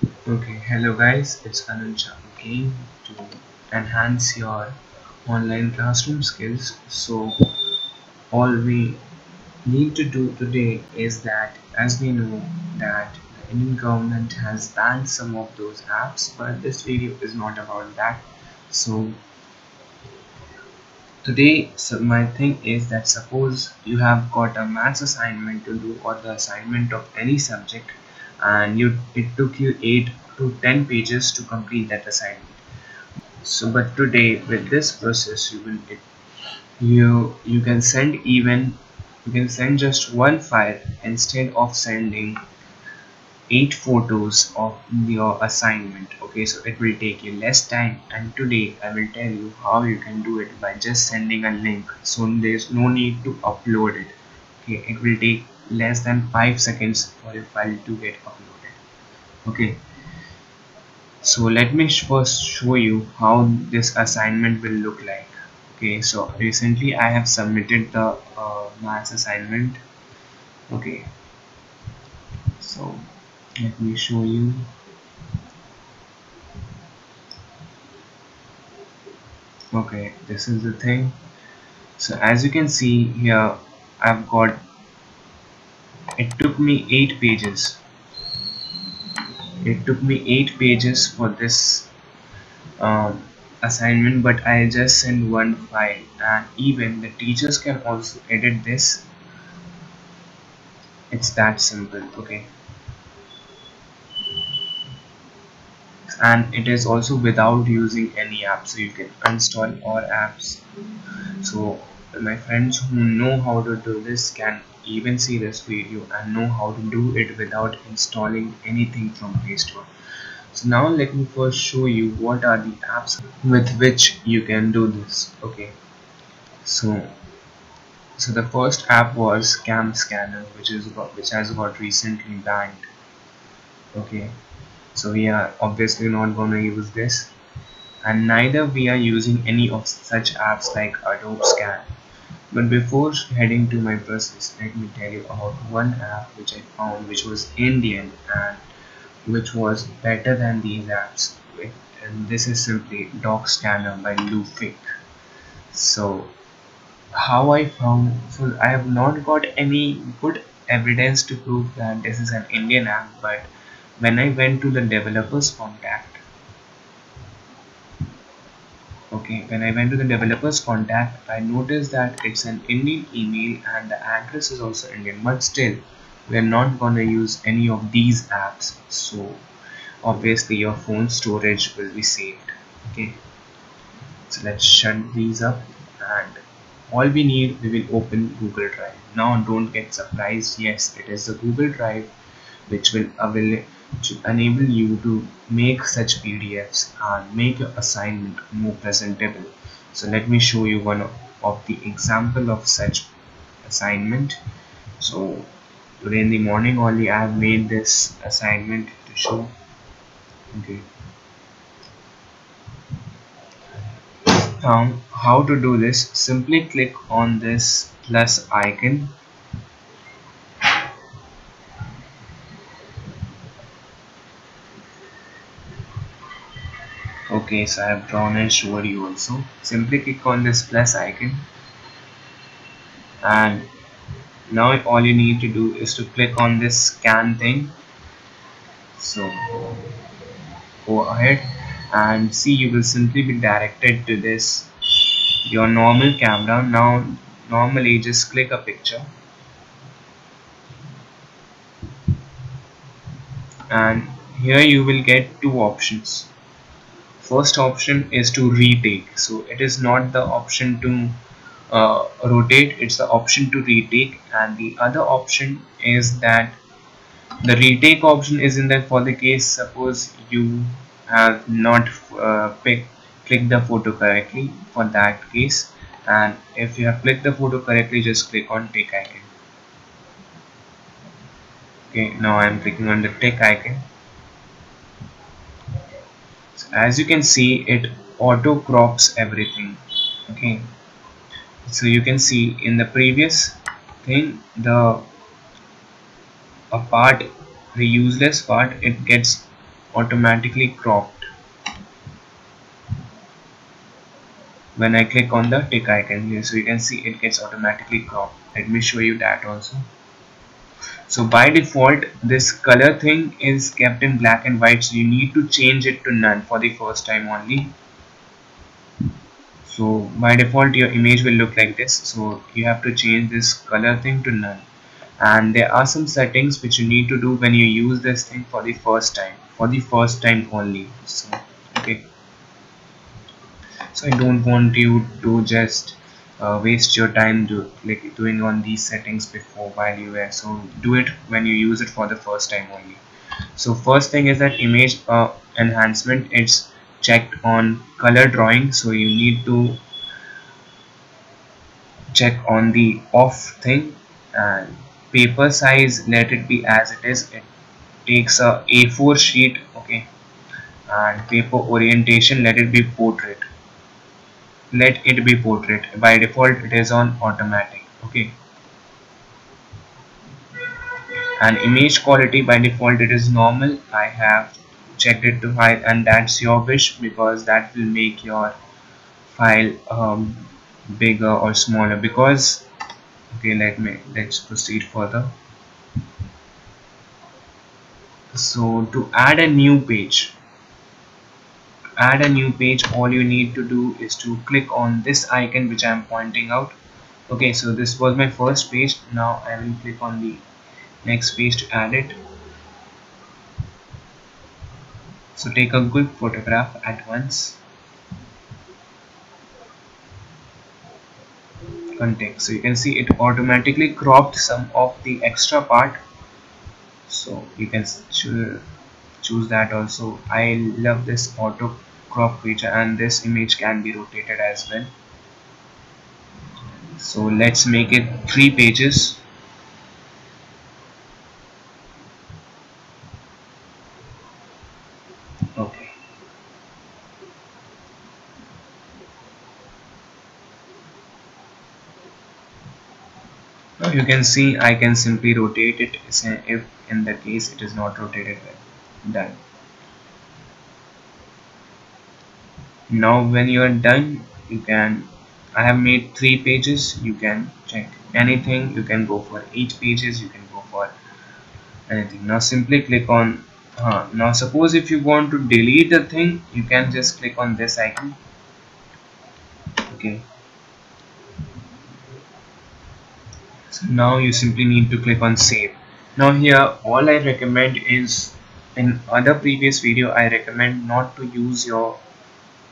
Okay, hello guys, it's Anuj again to enhance your online classroom skills. So, all we need to do today is that, as we know, that the Indian government has banned some of those apps, but this video is not about that. So, today, my thing is that suppose you have got a maths assignment to do or the assignment of any subject, and it took you 8 to 10 pages to complete that assignment. So but today with this process you can send even you can send just one file instead of sending 8 photos of your assignment. Okay, so it will take you less time, and today I will tell you how you can do it by just sending a link, so there's no need to upload it. Okay, it will take less than 5 seconds for your file to get uploaded. Okay, so let me first show you how this assignment will look like. Okay, so recently I have submitted the maths assignment. Okay, so let me show you. Okay, this is the thing. So as you can see here, I've got, it took me 8 pages. It took me 8 pages for this um, assignment, but I just sent one file, and even the teachers can also edit this. It's that simple. Okay, and it is also without using any app, so you can install all apps. So my friends who know how to do this can even see this video and know how to do it without installing anything from Play Store. So now let me first show you what are the apps with which you can do this. Okay, so the first app was Cam Scanner, which has got recently banned. Okay, so we are obviously not gonna use this, and neither we are using any of such apps like Adobe Scan. But before heading to my process, let me tell you about one app which I found, which was Indian and which was better than these apps. And this is simply Doc Scanner by Lufik. So how I found, so I have not got any good evidence to prove that this is an Indian app, but when I went to the developers contact, okay, when I went to the developers contact, I noticed that it's an Indian email and the address is also Indian, but still we're not gonna use any of these apps, so obviously your phone storage will be saved. Okay, so let's shut these up, and all we need, we will open Google Drive. Now don't get surprised, yes, it is the Google Drive which will enable you to make such PDFs and make your assignment more presentable. So let me show you one of the example of such assignment. So today in the morning only I have made this assignment to show. Okay, now how to do this, simply click on this plus icon. Okay, so I have drawn and showed you also. Simply click on this plus icon, and now all you need to do is to click on this scan thing. So go ahead and see, you will simply be directed to this your normal camera. Now normally just click a picture, and here you will get two options. First option is to retake, so it is not the option to rotate, it's the option to retake. And the other option is that the retake option is in that for the case suppose you have not clicked the photo correctly, for that case. And if you have clicked the photo correctly, just click on tick icon. Okay, now I am clicking on the tick icon. So as you can see, it auto crops everything. Okay, so you can see in the previous thing, the a part, the useless part, it gets automatically cropped when I click on the tick icon here. So you can see it gets automatically cropped. Let me show you that also. So by default this color thing is kept in black and white, so you need to change it to none for the first time only. So by default your image will look like this, so you have to change this color thing to none. And there are some settings which you need to do when you use this thing for the first time only. So okay, so I don't want you to just waste your time doing on these settings before while you wear. So do it when you use it for the first time only. So first thing is that image enhancement, it's checked on color drawing, so you need to check on the off thing. And paper size, let it be as it is. It takes a A4 sheet, okay. And paper orientation, let it be portrait. By default it is on automatic, okay. And image quality, by default it is normal. I have checked it to high, and that's your wish because that will make your file bigger or smaller. Because okay, let's proceed further. So to add a new page, all you need to do is to click on this icon which I am pointing out. Okay, so this was my first page. Now I will click on the next page to add it. So take a good photograph at once. Context, so you can see it automatically cropped some of the extra part, so you can choose that also. I love this auto crop feature, and this image can be rotated as well. So let's make it 3 pages. Okay, now you can see I can simply rotate it if in the case it is not rotated well. Done. Now when you are done, you can, I have made 3 pages. You can check anything, you can go for 8 pages, you can go for anything. Now simply click on now suppose if you want to delete the thing, you can just click on this icon, okay. So now you simply need to click on save. Now here all I recommend is, in other previous video I recommend not to use your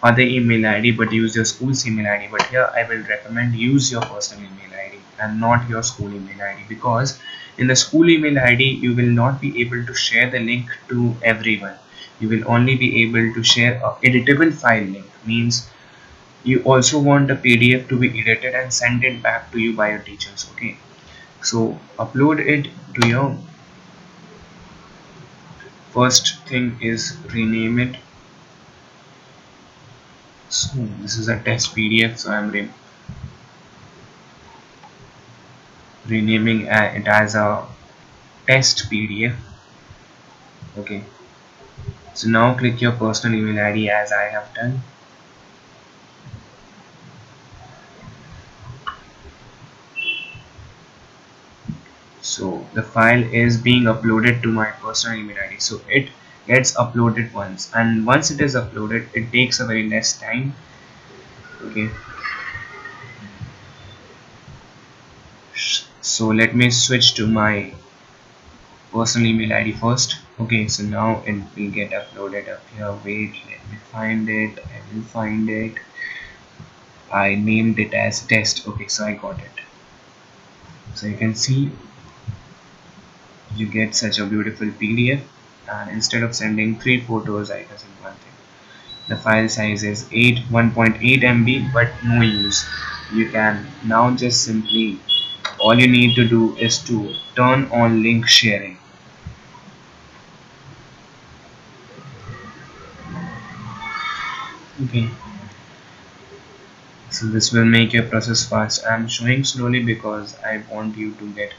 other email ID but use your school's email ID, but here I will recommend use your personal email ID and not your school email ID, because in the school email ID you will not be able to share the link to everyone. You will only be able to share a editable file link, means you also want a PDF to be edited and send it back to you by your teachers, okay. So upload it to your, first thing is rename it. So this is a test PDF, so I'm renaming it as a test PDF, okay. So now click your personal email ID as I have done. So the file is being uploaded to my personal email ID, so it gets uploaded once, and once it is uploaded it takes a very less time, okay. So let me switch to my personal email ID first, okay. So now it will get uploaded up here. Wait, let me find it. I will find it. I named it as test, okay. So I got it. So you can see you get such a beautiful PDF, and instead of sending 3 photos I can send one thing. The file size is 1.8 MB, but no use. You can now just simply, all you need to do is to turn on link sharing, okay. So this will make your process fast. I'm showing slowly because I want you to get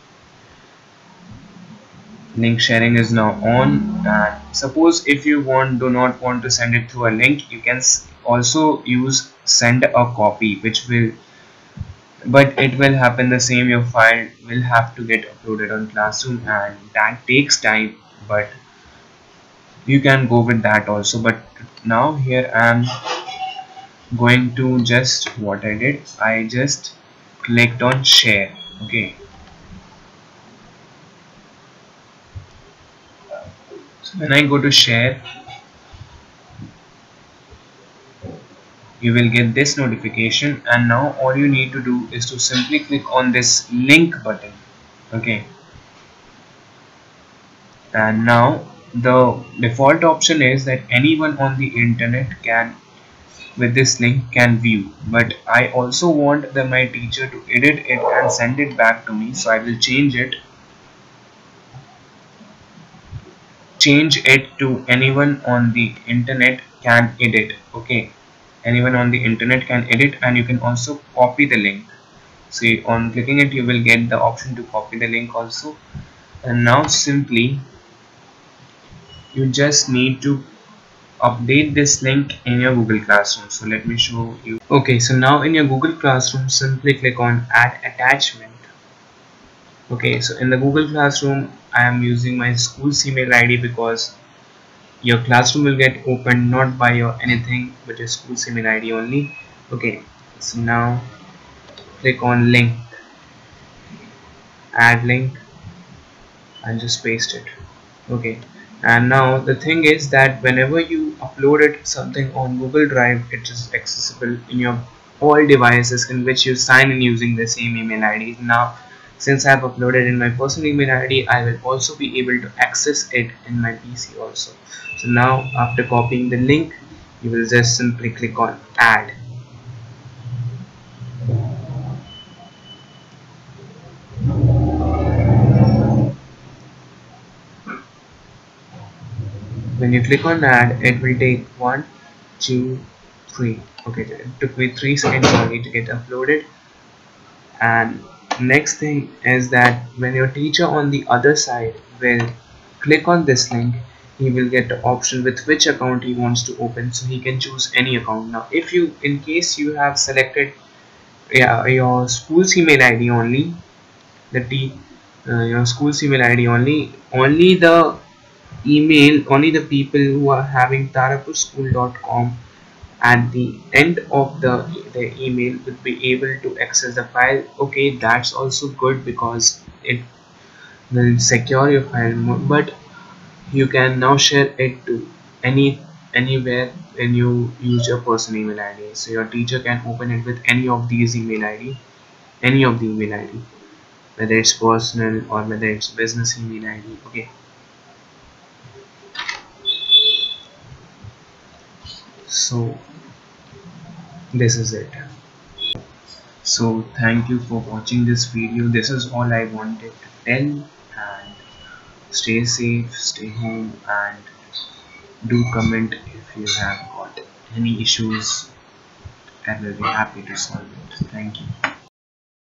Link sharing is now on, and suppose if you do not want to send it through a link, you can also use send a copy, which will, but it will happen the same. Your file will have to get uploaded on Classroom, and that takes time, but you can go with that also. But now here I am going to just, what I did, I just clicked on share. Okay, so when I go to share, you will get this notification, and now all you need to do is to simply click on this link button. Okay, and now the default option is that anyone on the internet can, with this link, can view, but I also want my teacher to edit it and send it back to me, so I will change it to anyone on the internet can edit. Okay, anyone on the internet can edit, and you can also copy the link. See, on clicking it, you will get the option to copy the link also. And now simply you just need to update this link in your Google Classroom. So let me show you. Okay, so now in your Google Classroom, simply click on add attachment. Okay, so in the Google Classroom, I am using my school's email ID, because your classroom will get opened not by your anything but your school's email ID only. Okay, so now click on link, add link, and just paste it. Okay, and now the thing is that whenever you uploaded something on Google Drive, it is accessible in your all devices in which you sign in using the same email ID. Now since I have uploaded in my personal email ID, I will also be able to access it in my PC also. So now after copying the link, you will just simply click on add. When you click on add, it will take 1, 2, 3. Okay, it took me 3 seconds only to get uploaded. And next thing is that when your teacher on the other side will click on this link, he will get the option with which account he wants to open, so he can choose any account. Now if you, in case you have selected your school's email ID only, your school's email ID only only the people who are having tarapurschool.com at the end of the email would be able to access the file. Okay, that's also good because it will secure your file more, but you can now share it to anywhere when you use your personal email ID, so your teacher can open it with any of these email ID, any of the email ID, whether it's personal or whether it's business email ID. Okay, so this is it. So thank you for watching this video. This is all I wanted to tell, and stay safe, stay home, and do comment if you have got any issues. I will be happy to solve it. Thank you.